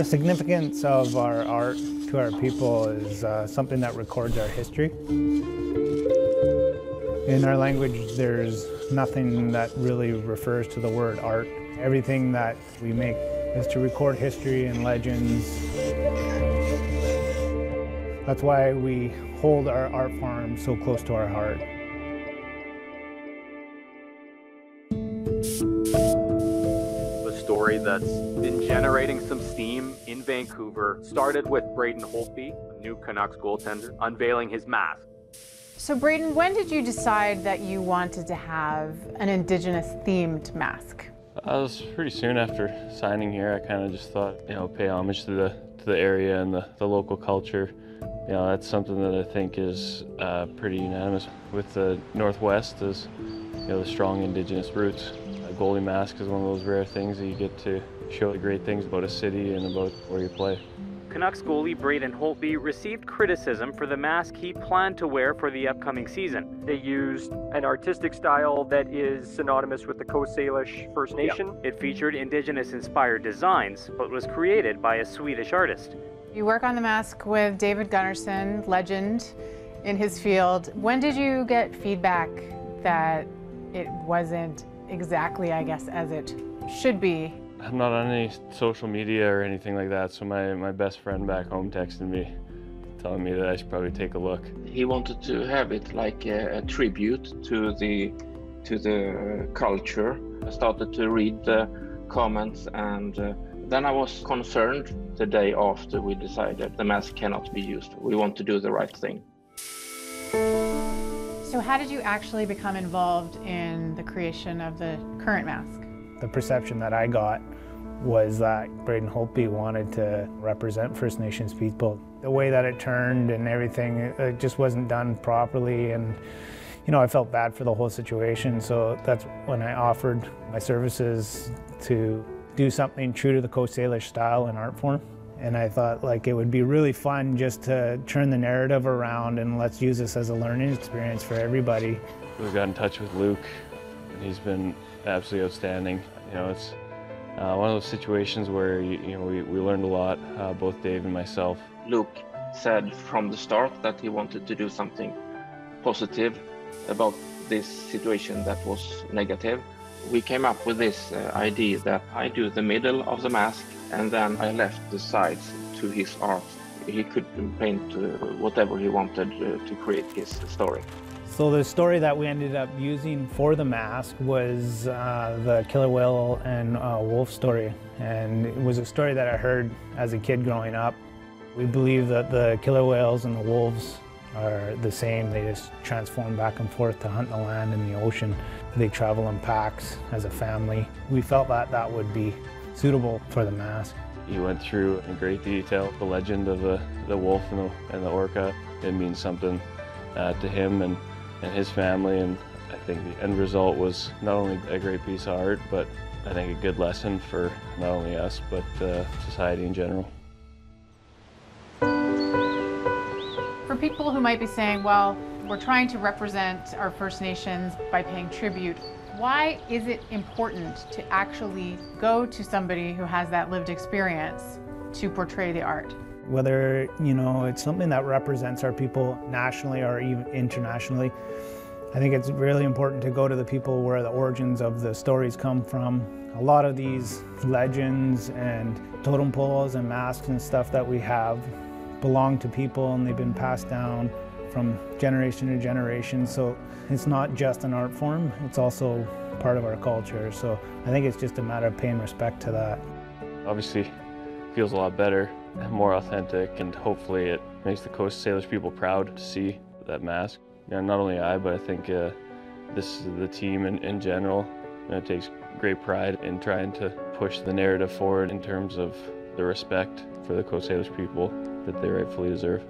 The significance of our art to our people is something that records our history. In our language, there's nothing that really refers to the word art. Everything that we make is to record history and legends. That's why we hold our art form so close to our heart. The story that's been generating some steam in Vancouver started with Braden Holtby, a new Canucks goaltender, unveiling his mask. So Braden, when did you decide that you wanted to have an Indigenous themed mask? I was pretty soon after signing here. I kind of just thought, pay homage to the area and the local culture. That's something that I think is pretty unanimous with the Northwest is, the strong Indigenous roots. A goalie mask is one of those rare things that you get to show the great things about a city and about where you play. Canucks goalie Braden Holtby received criticism for the mask he planned to wear for the upcoming season. They used an artistic style that is synonymous with the Coast Salish First Nation. Yep. It featured Indigenous-inspired designs, but was created by a Swedish artist. You work on the mask with David Gunnarsson, legend in his field. When did you get feedback that it wasn't exactly, I guess, as it should be? I'm not on any social media or anything like that, so my best friend back home texted me telling me that I should probably take a look. He wanted to have it like a tribute to the culture. I started to read the comments, and then I was concerned the day after we decided the mask cannot be used. We want to do the right thing. So how did you actually become involved in the creation of the current mask? The perception that I got was that Braden Holtby wanted to represent First Nations people. The way that it turned and everything, it just wasn't done properly, and I felt bad for the whole situation, so that's when I offered my services to do something true to the Coast Salish style and art form. And I thought it would be really fun just to turn the narrative around, and let's use this as a learning experience for everybody. We got in touch with Luke, and he's been absolutely outstanding. It's one of those situations where we learned a lot, both Dave and myself. Luke said from the start that he wanted to do something positive about this situation that was negative. We came up with this idea that I do the middle of the mask, and then I left the sides to his art. He could paint whatever he wanted to create his story. So the story that we ended up using for the mask was the killer whale and wolf story. And it was a story that I heard as a kid growing up. We believe that the killer whales and the wolves are the same. They just transform back and forth to hunt the land and the ocean. They travel in packs as a family. We felt that that would be suitable for the mask. He went through in great detail the legend of the wolf and the orca. It means something to him and his family, and I think the end result was not only a great piece of art, but I think a good lesson for not only us, but society in general. For people who might be saying, well, we're trying to represent our First Nations by paying tribute, why is it important to actually go to somebody who has that lived experience to portray the art? Whether, it's something that represents our people nationally or even internationally, I think it's really important to go to the people where the origins of the stories come from. A lot of these legends and totem poles and masks and stuff that we have belong to people, and they've been passed down from generation to generation. So it's not just an art form, it's also part of our culture. So I think it's just a matter of paying respect to that. Obviously, it feels a lot better and more authentic, and hopefully it makes the Coast Salish people proud to see that mask. Not only I, but I think the team in general takes great pride in trying to push the narrative forward in terms of the respect for the Coast Salish people that they rightfully deserve.